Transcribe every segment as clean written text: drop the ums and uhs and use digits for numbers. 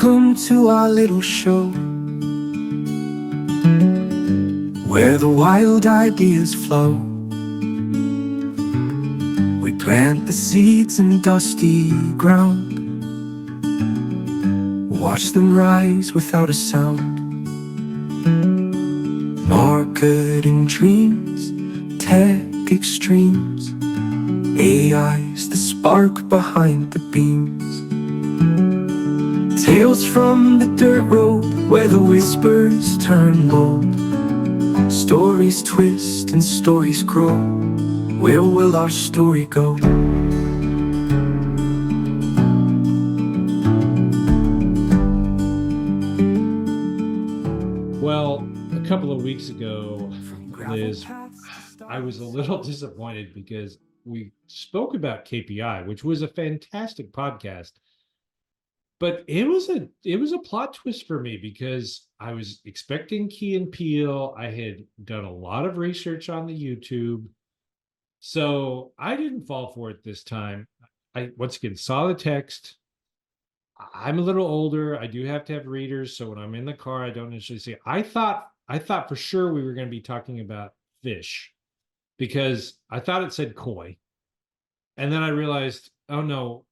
Welcome to our little show, where the wild ideas flow. We plant the seeds in dusty ground, watch them rise without a sound. Marketing dreams, tech extremes, AI's the spark behind the beams. Tales from the dirt road, where the whispers turn bold. Stories twist and stories grow. Where will our story go? Well, a couple of weeks ago, Liz, I was a little disappointed because we spoke about KPI, which was a fantastic podcast. But it was a plot twist for me because I was expecting Key and Peele. I had done a lot of research on the YouTube. So I didn't fall for it this time. I once again saw the text. I'm a little older. I do have to have readers, so when I'm in the car, I don't initially see it. I thought for sure we were going to be talking about fish because I thought it said koi. And then I realized, oh no,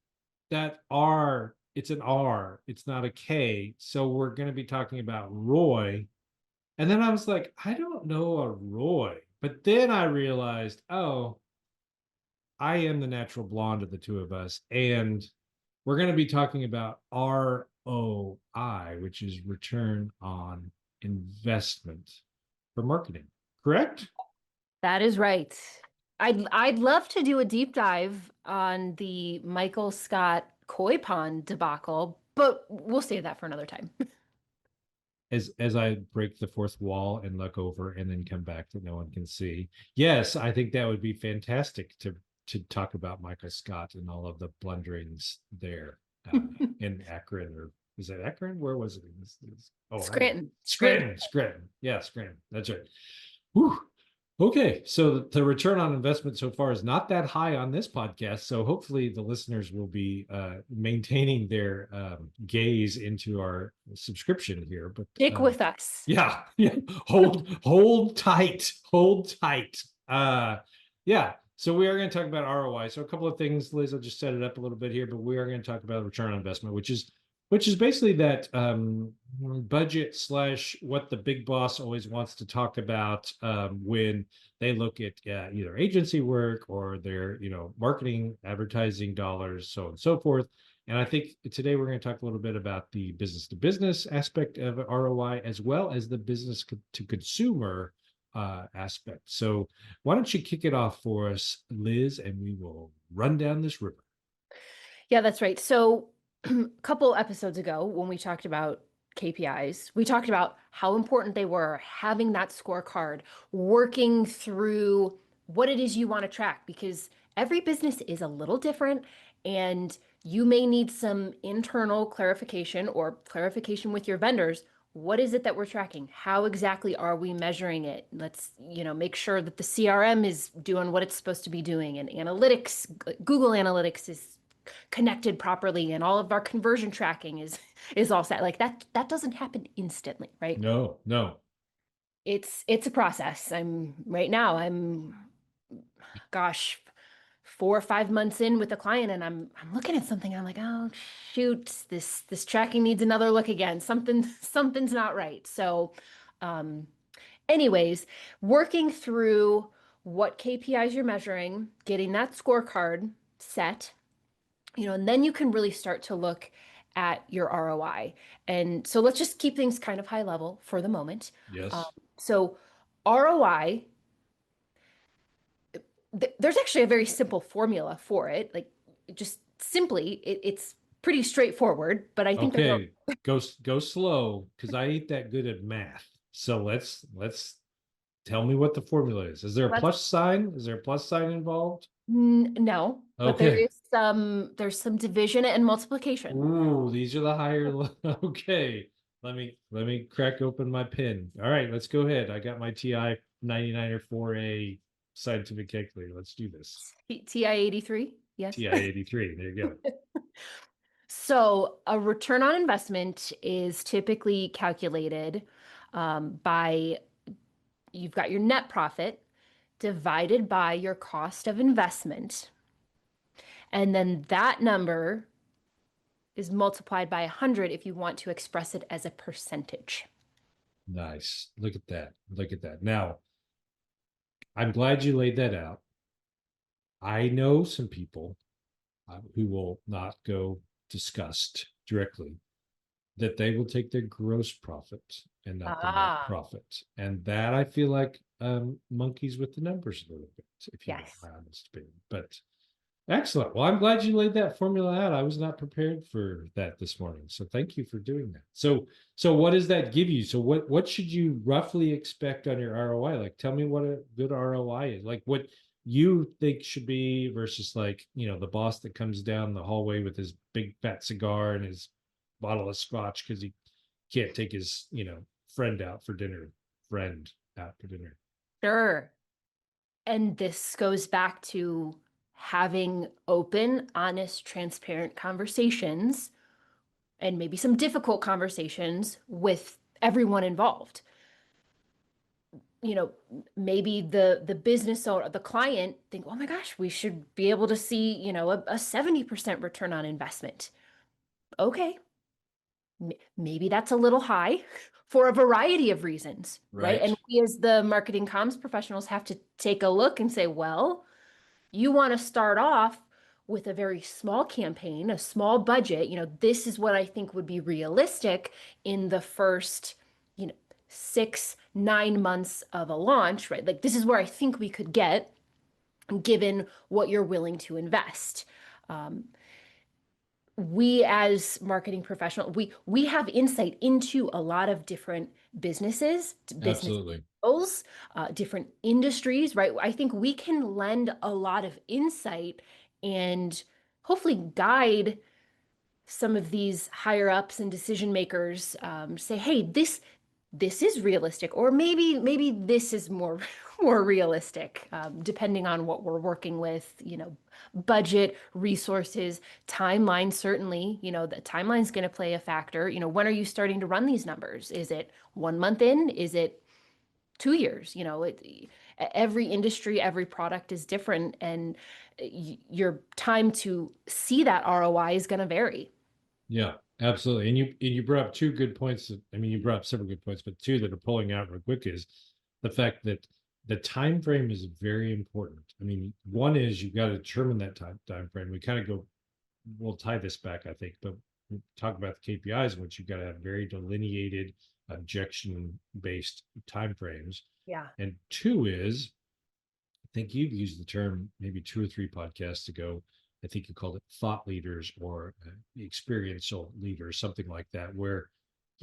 that R, it's an R, it's not a K. So we're going to be talking about Roy. And then I was like, I don't know a Roy. But then I realized, oh, I am the natural blonde of the two of us. And we're going to be talking about ROI, which is return on investment for marketing. Correct? That is right. I'd love to do a deep dive on the Michael Scott koi pond debacle, but we'll save that for another time. As I break the fourth wall and look over and then come back that no one can see. Yes, I think that would be fantastic to talk about Michael Scott and all of the blunderings there in Akron, or is that Akron? Where was it? Scranton. Scranton. Yeah, Scranton. That's right. Whew. Okay, so the return on investment so far is not that high on this podcast. So hopefully the listeners will be maintaining their gaze into our subscription here. But Stick with us. yeah, hold tight, hold tight. Yeah. So we are going to talk about ROI. So a couple of things, Liz. I'll just set it up a little bit here, but we are going to talk about return on investment, which is basically that budget slash what the big boss always wants to talk about when they look at either agency work or their marketing, advertising dollars, so on and so forth. And I think today we're going to talk a little bit about the business to business aspect of ROI as well as the business to consumer aspect. So why don't you kick it off for us, Liz, and we will run down this river. Yeah, that's right. So a couple episodes ago when we talked about KPIs, we talked about how important they were, having that scorecard, working through what it is you want to track, because every business is a little different and you may need some internal clarification or clarification with your vendors. What is it that we're tracking? How exactly are we measuring it? Let's, make sure that the CRM is doing what it's supposed to be doing, and analytics, Google Analytics is connected properly, and all of our conversion tracking is all set. Like that doesn't happen instantly, right? No. It's a process. I'm gosh, 4 or 5 months in with a client, and I'm looking at something and I'm like, oh shoot, this tracking needs another look again. Something's not right. So anyways, working through what KPIs you're measuring, getting that scorecard set, and then you can really start to look at your ROI. And so let's just keep things kind of high level for the moment. Yes. So ROI, there's actually a very simple formula for it. Like, just simply, it's pretty straightforward, but I think Okay, go slow because I ain't that good at math. So let's tell me what the formula is. Is there a plus sign? Is there a plus sign involved? No, but Okay. there's some division and multiplication. Ooh, these are the higher. Okay, let me crack open my pen. All right, let's go ahead. I got my TI 99 or 4A scientific calculator. Let's do this. TI 83, yes. TI 83. There you go. So a return on investment is typically calculated by you've got your net profit divided by your cost of investment. And then that number is multiplied by 100 if you want to express it as a percentage. Nice. Look at that. Look at that. Now, I'm glad you laid that out. I know some people who will not go discussed directly, that they will take their gross profit and not the net profit. And that I feel like monkeys with the numbers a little bit, if you know Yes. my honest opinion. But excellent. Well, I'm glad you laid that formula out. I was not prepared for that this morning. So thank you for doing that. So what does that give you? So what should you roughly expect on your ROI? Like, tell me what a good ROI is. Like what you think should be versus like, the boss that comes down the hallway with his big fat cigar and his bottle of scotch because he can't take his, friend out for dinner. Sure. And this goes back to having open, honest, transparent conversations and maybe some difficult conversations with everyone involved. Maybe the business owner, the client think, oh my gosh, we should be able to see, a 70% return on investment. Okay. Maybe that's a little high for a variety of reasons, right? And we as the marketing comms professionals have to take a look and say, well, you want to start off with a very small campaign, a small budget. This is what I think would be realistic in the first, 6-9 months of a launch, right? Like this is where I think we could get given what you're willing to invest. We as marketing professionals, we have insight into a lot of different businesses, Absolutely. models, different industries, right? I think we can lend a lot of insight and hopefully guide some of these higher ups and decision makers, say, hey, this is realistic, or maybe this is more realistic, depending on what we're working with, budget, resources, timeline. Certainly, the timeline is going to play a factor. When are you starting to run these numbers? Is it 1 month in? Is it 2 years? Every industry, every product is different, and your time to see that ROI is going to vary. Yeah, absolutely. And you brought up two good points. You brought up several good points, but two that are pulling out real quick is the fact that the time frame is very important. One is you've got to determine that time frame. We kind of we'll tie this back, I think, but we talk about the KPIs in which you've got to have very delineated, objection-based time frames. Yeah. And two is, I think you've used the term maybe 2 or 3 podcasts ago. I think you called it thought leaders or experiential leaders, something like that, where,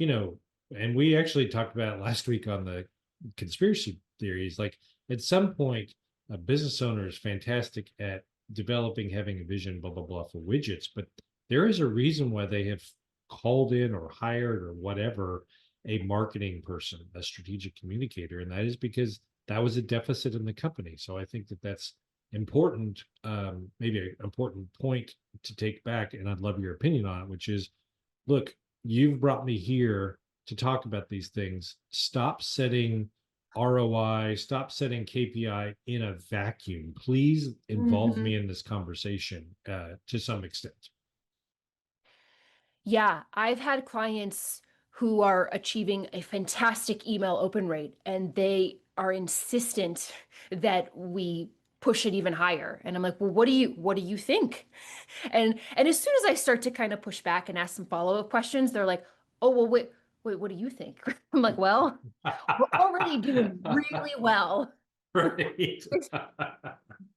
and we actually talked about it last week on the conspiracy theories. Like at some point, a business owner is fantastic at developing, having a vision, blah, blah, blah, for widgets, but there is a reason why they have called in or hired or whatever a marketing person, a strategic communicator. And that is because that was a deficit in the company. So I think that that's important, maybe an important point to take back, and I'd love your opinion on it, which is, look, you've brought me here to talk about these things. Stop setting ROI, stop setting KPI in a vacuum. Please involve me in this conversation to some extent. Yeah, I've had clients who are achieving a fantastic email open rate, and they are insistent that we push it even higher. And I'm like, well, what do you think? And as soon as I start to kind of push back and ask some follow-up questions, they're like, oh, well, wait, what do you think? I'm like, well, we're already doing really well. Right.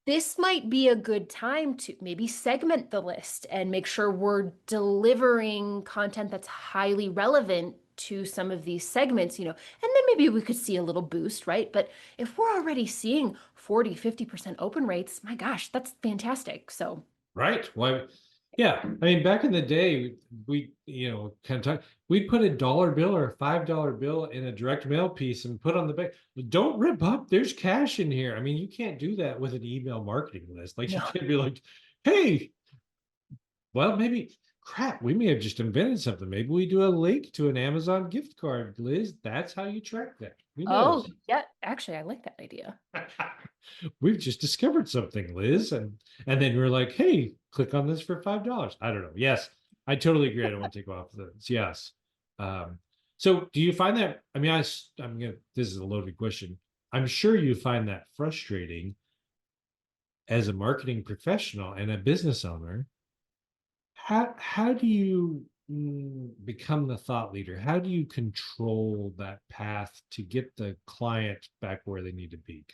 This might be a good time to maybe segment the list and make sure we're delivering content that's highly relevant to some of these segments, and then maybe we could see a little boost, right? But if we're already seeing 40-50% open rates, my gosh, that's fantastic. So right. Well, yeah. Back in the day, we, kind of talk, we'd put a $1 bill or a $5 bill in a direct mail piece and put on the back, don't rip up, there's cash in here. You can't do that with an email marketing list. Like, you can't be like, hey, well, maybe crap, we may have just invented something. Maybe we do a link to an Amazon gift card, Liz. That's how you track that. Who Oh, knows? yeah, actually, I like that idea. We've just discovered something, Liz. And then we're like, hey, click on this for $5. I don't know. Yes, I totally agree. I don't want to take off this. Yes. Um, so do you find that? I mean, I'm gonna, this is a loaded question. I'm sure you find that frustrating as a marketing professional and a business owner. How do you become the thought leader? How do you control that path to get the client back where they need to be?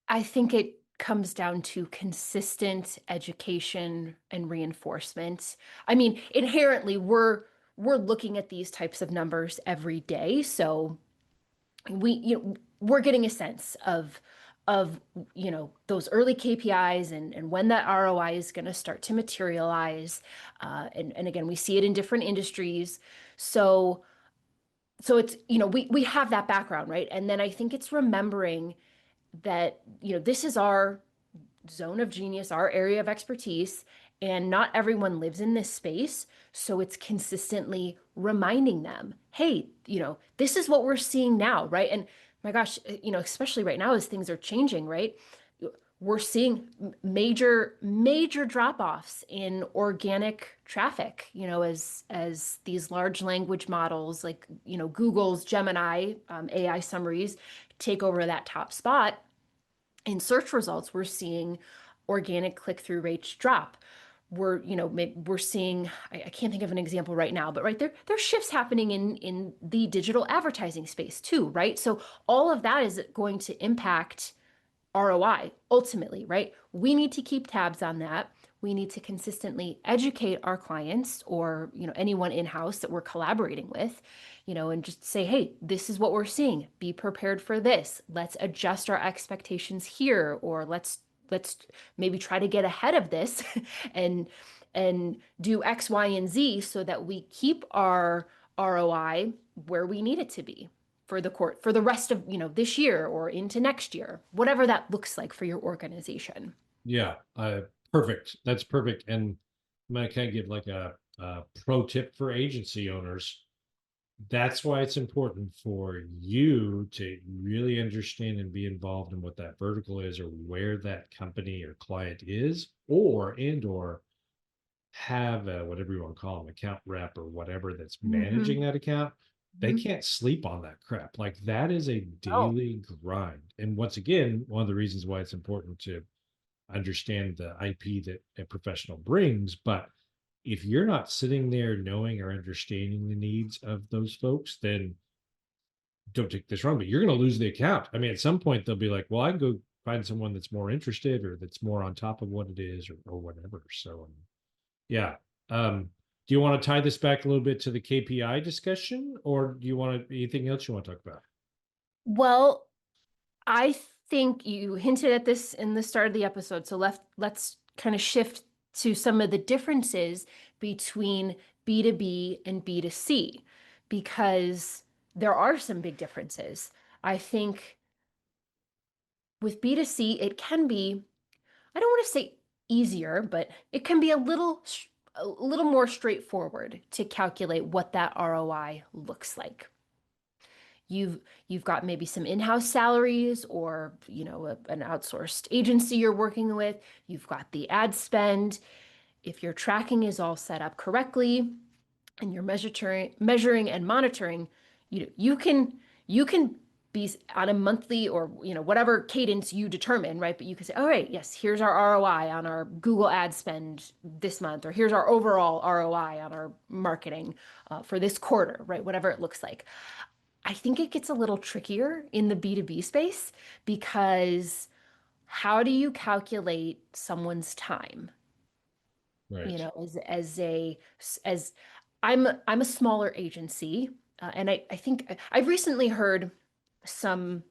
I think it comes down to consistent education and reinforcement. I mean, inherently, we're looking at these types of numbers every day, so we're getting a sense of those early KPIs and when that ROI is going to start to materialize. And again, we see it in different industries. So it's, we have that background, right? And then I think it's remembering that, this is our zone of genius, our area of expertise, and not everyone lives in this space. So it's consistently reminding them, hey, this is what we're seeing now, right? And my gosh, especially right now as things are changing, right? We're seeing major drop-offs in organic traffic, as these large language models like, Google's Gemini AI summaries take over that top spot. In search results, we're seeing organic click-through rates drop. We're seeing, I can't think of an example right now, but right there's shifts happening in the digital advertising space too, right? So all of that is going to impact ROI ultimately, right? We need to keep tabs on that. We need to consistently educate our clients or, anyone in-house that we're collaborating with, and just say, hey, this is what we're seeing. Be prepared for this. Let's adjust our expectations here, or let's maybe try to get ahead of this and do X, Y, and Z so that we keep our ROI where we need it to be for the rest of, this year or into next year, whatever that looks like for your organization. Yeah, perfect. That's perfect. And I'm gonna kind of give like a pro tip for agency owners. That's why it's important for you to really understand and be involved in what that vertical is or where that company or client is, or have a, whatever you want to call them, account rep or whatever that's managing that account. They can't sleep on that crap. Like that is a Oh, daily grind. And once again, one of the reasons why it's important to understand the IP that a professional brings. But if you're not sitting there knowing or understanding the needs of those folks, then don't take this wrong, but you're going to lose the account. I mean, at some point they'll be like, well, I can go find someone that's more interested or that's more on top of what it is or whatever. So, yeah. Do you want to tie this back a little bit to the KPI discussion, or do you want to, anything else you want to talk about? well, I think you hinted at this in the start of the episode. So let's kind of shift to some of the differences between B2B and B2C, because there are some big differences. I think with B2C, it can be, I don't want to say easier, but it can be a little more straightforward to calculate what that ROI looks like. You've got maybe some in-house salaries or, an outsourced agency you're working with. You've got the ad spend. If your tracking is all set up correctly and you're measuring and monitoring, you can be on a monthly or, whatever cadence you determine, right? But you can say, all right, yes, here's our ROI on our Google ad spend this month, or here's our overall ROI on our marketing for this quarter, right? Whatever it looks like. I think it gets a little trickier in the B2B space, because how do you calculate someone's time? Right. As I'm a smaller agency, and I think I've recently heard some,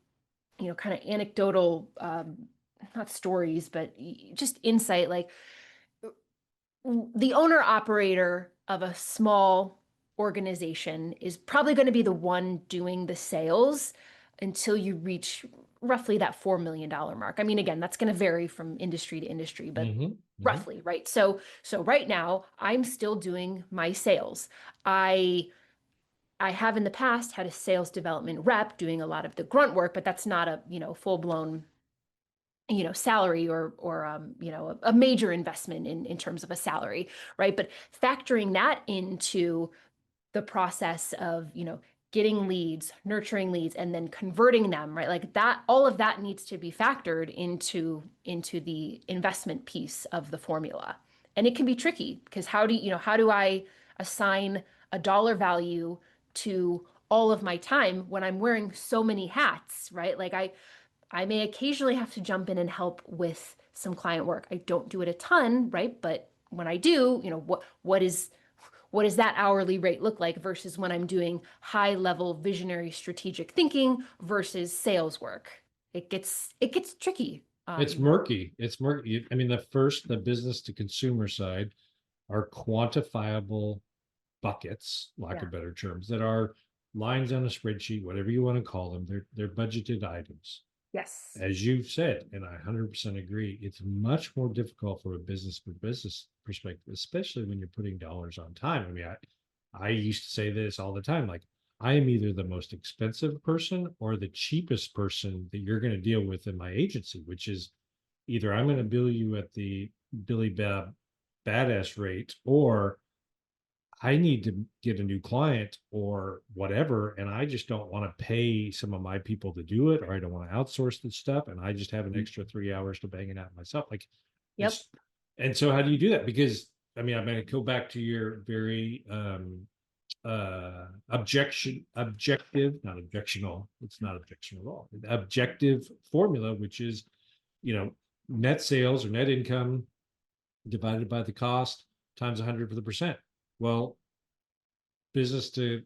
kind of anecdotal, not stories, but just insight, like the owner operator of a small organization is probably going to be the one doing the sales, until you reach roughly that $4 million mark. I mean, again, that's going to vary from industry to industry, but roughly, right? So right now I'm still doing my sales. I have in the past had a sales development rep doing a lot of the grunt work, but that's not a, full blown, salary or a major investment in terms of a salary, right? But factoring that into the process of, getting leads, nurturing leads, and then converting them, right? Like that, all of that needs to be factored into the investment piece of the formula. And it can be tricky because how do I assign a dollar value to all of my time when I'm wearing so many hats, right? Like I may occasionally have to jump in and help with some client work. I don't do it a ton, right? But when I do, what does that hourly rate look like versus when I'm doing high level visionary strategic thinking versus sales work? It gets tricky. It's murky. It's murky. I mean, the business to consumer side are quantifiable buckets, lack Yeah. of better terms, that are lines on a spreadsheet, whatever you want to call them. They're budgeted items. Yes. As you've said, and I 100% agree, it's much more difficult from a business perspective, especially when you're putting dollars on time. I mean, I used to say this all the time, like I am either the most expensive person or the cheapest person that you're going to deal with in my agency, which is either I'm going to bill you at the Billy Bob badass rate, or I need to get a new client or whatever, and I just don't want to pay some of my people to do it, or I don't want to outsource this stuff, and I just have an extra 3 hours to bang it out myself. Like, Yep. and so how do you do that? Because I mean, I'm going to go back to your very objective, not objectional. It's not objection at all. Objective formula, which is, net sales or net income divided by the cost times 100 for the percent. Well, business to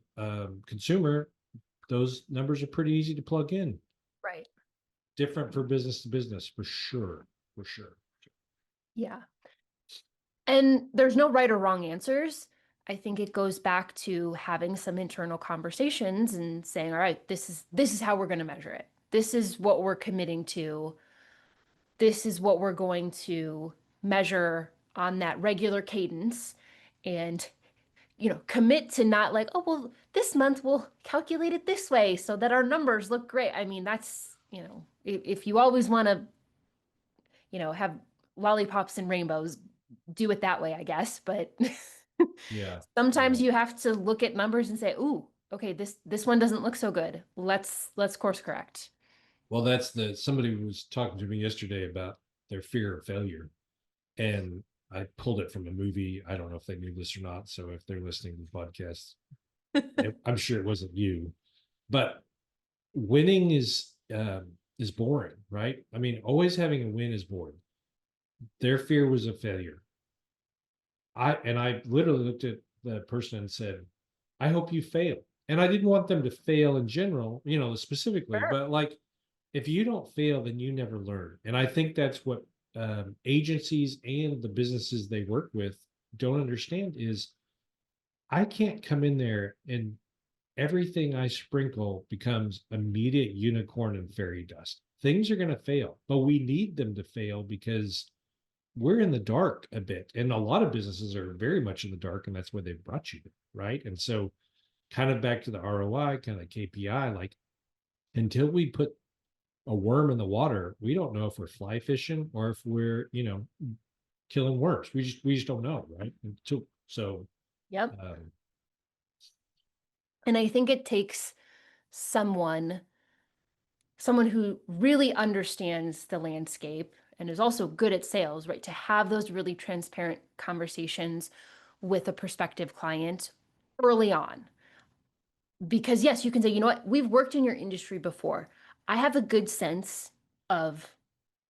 consumer, those numbers are pretty easy to plug in. Right. Different for business to business, for sure. For sure. Yeah. And there's no right or wrong answers. I think it goes back to having some internal conversations and saying, all right, this is how we're going to measure it. This is what we're committing to. This is what we're going to measure on that regular cadence. And commit to not like, oh, well, this month we'll calculate it this way so that our numbers look great. I mean, that's, if you always want to, have lollipops and rainbows, do it that way, I guess. But Yeah. sometimes you have to look at numbers and say, ooh, okay, this one doesn't look so good. Let's course correct. Well, somebody was talking to me yesterday about their fear of failure. And I pulled it from a movie. I don't know if they knew this or not. So if they're listening to the podcast, I'm sure it wasn't you. But winning is boring, right? I mean, always having a win is boring. Their fear was a failure. I literally looked at the person and said, I hope you fail. And I didn't want them to fail in general, specifically, Sure. but like if you don't fail, then you never learn. And I think that's what agencies and the businesses they work with don't understand is I can't come in there and everything I sprinkle becomes immediate unicorn and fairy dust. Things are going to fail, but we need them to fail because we're in the dark a bit. And a lot of businesses are very much in the dark, and that's why they've brought you, right? And so kind of back to the ROI, kind of KPI, like until we put a worm in the water, we don't know if we're fly fishing or if we're, killing worms. We just don't know, right? Yep. And I think it takes someone who really understands the landscape and is also good at sales, right? To have those really transparent conversations with a prospective client early on. Because yes, you can say, you know what, we've worked in your industry before. I have a good sense of,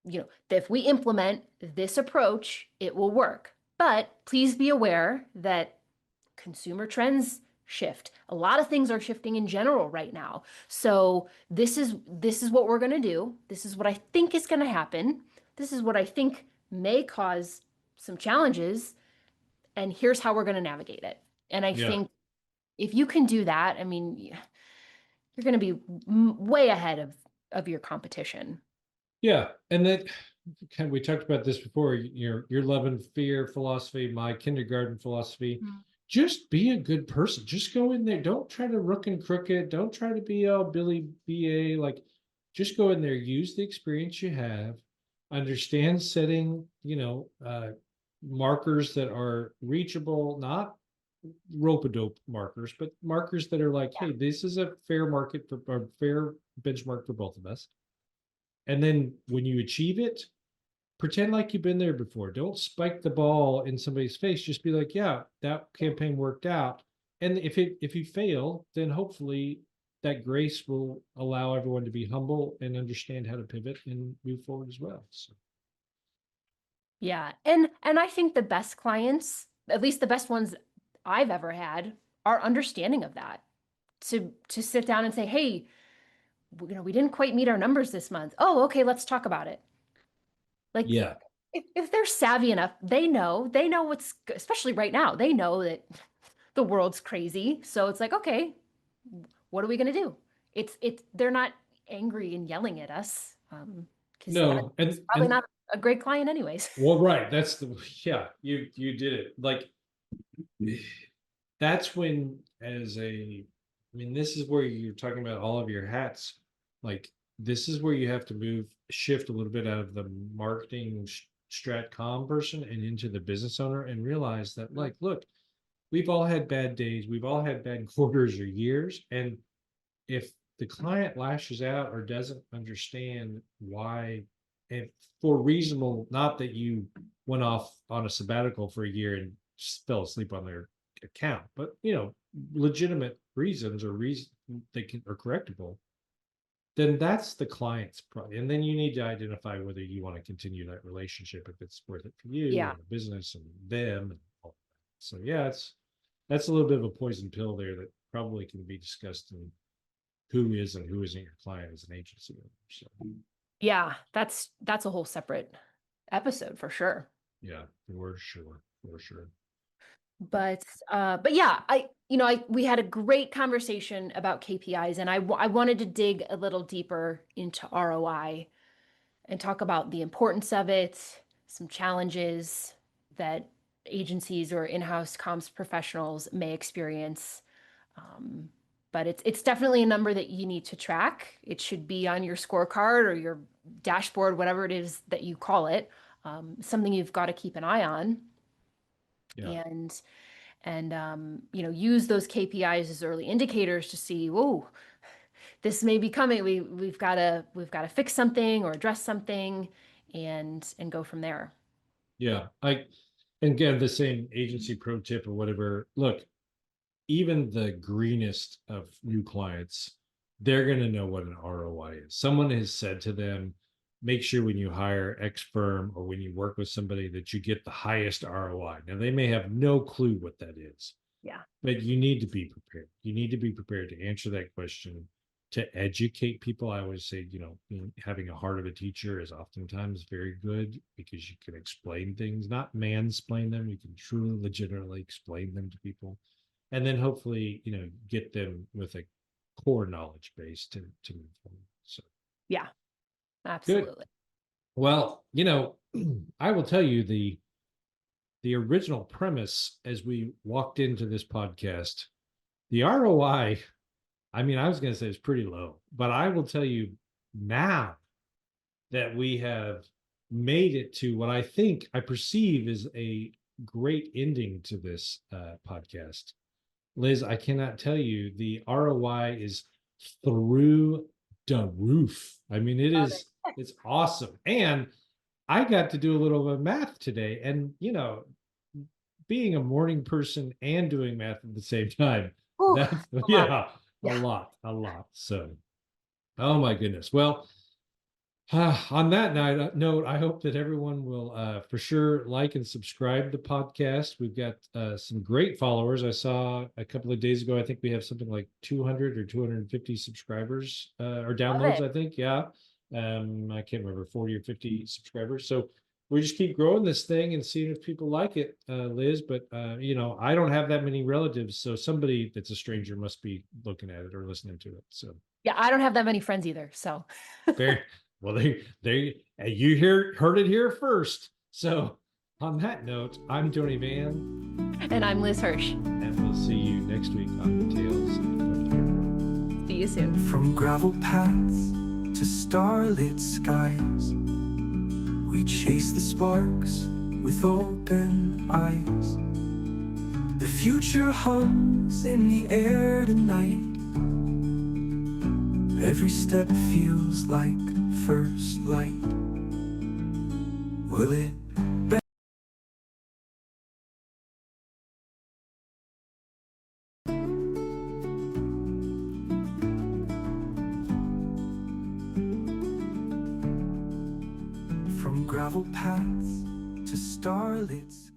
that if we implement this approach, it will work. But please be aware that consumer trends shift. A lot of things are shifting in general right now. So this is what we're going to do. This is what I think is going to happen. This is what I think may cause some challenges, and here's how we're going to navigate it. And I think if you can do that, I mean, you're going to be way ahead of your competition. Yeah, and then we talked about this before. Your love and fear philosophy, my kindergarten philosophy. Just be a good person. Just go in there. Don't try to rook and crook it. Don't try to be Billy BA. Like, just go in there. Use the experience you have. Understand setting, markers that are reachable, not rope-a-dope markers, but markers that are like, hey, this is a fair market for a fair benchmark for both of us. And then when you achieve it, pretend like you've been there before. Don't spike the ball in somebody's face. Just be like, yeah, that campaign worked out. And if you fail, then hopefully that grace will allow everyone to be humble and understand how to pivot and move forward as well. So. Yeah. And I think the best clients, at least the best ones I've ever had, are understanding of that. To sit down and say, hey, we didn't quite meet our numbers this month. Oh, okay, let's talk about it. Like, yeah, if they're savvy enough, they know what's, especially right now, they know that the world's crazy. So it's like, okay, what are we going to do? They're not angry and yelling at us. Because no, that's probably not a great client anyways. Well, right. That's you did it. Like, that's when, this is where you're talking about all of your hats. Like, this is where you have to shift a little bit out of the marketing strat com person and into the business owner, and realize that, like, look, we've all had bad days. We've all had bad quarters or years. And if the client lashes out or doesn't understand why, and for reasonable, not that you went off on a sabbatical for a year and fell asleep on their account, but legitimate reasons or reasons are correctable, then that's the client's problem. And then you need to identify whether you want to continue that relationship, if it's worth it for you and the business and them and all that. So yeah, that's a little bit of a poison pill there that probably can be discussed in who is and who isn't your client as an agency owner. So yeah, that's a whole separate episode for sure. Yeah, for sure. But yeah, we had a great conversation about KPIs, and I wanted to dig a little deeper into ROI and talk about the importance of it, some challenges that agencies or in-house comms professionals may experience. But it's definitely a number that you need to track. It should be on your scorecard or your dashboard, whatever it is that you call it. Something you've got to keep an eye on. Yeah. And use those KPIs as early indicators to see, whoa, this may be coming. We've got to fix something or address something, and go from there. Yeah, and again, the same agency pro tip or whatever. Look, even the greenest of new clients, they're going to know what an ROI is. Someone has said to them, make sure when you hire X firm or when you work with somebody that you get the highest ROI. Now, they may have no clue what that is. Yeah. But you need to be prepared. You need to be prepared to answer that question, to educate people. I always say, having a heart of a teacher is oftentimes very good, because you can explain things, not mansplain them. You can truly, legitimately explain them to people. And then hopefully, get them with a core knowledge base to move forward. So yeah, absolutely. Good. Well, I will tell you the original premise as we walked into this podcast, the ROI, I was going to say it's pretty low, but I will tell you now that we have made it to what I perceive is a great ending to this podcast. Liz, I cannot tell you, the ROI is through the roof. It's awesome. And I got to do a little bit of math today, and being a morning person and doing math at the same time, that's a lot. So, oh my goodness. Well, on that note, I hope that everyone will for sure like and subscribe to the podcast. We've got some great followers. I saw a couple of days ago, I think we have something like 200 or 250 subscribers or downloads, I think. Yeah. I can't remember, 40 or 50 subscribers. So we just keep growing this thing and seeing if people like it, Liz. But you know, I don't have that many relatives, so somebody that's a stranger must be looking at it or listening to it. So Yeah, I don't have that many friends either. So there, well, you heard it here first. So on that note, I'm Tony Van, and I'm Liz Hirsch. and we'll see you next week on Tales of Terror. See you soon. From gravel paths to starlit skies, we chase the sparks with open eyes. The future hums in the air tonight. Every step feels like first light. Will it be? From gravel paths to starlit skies.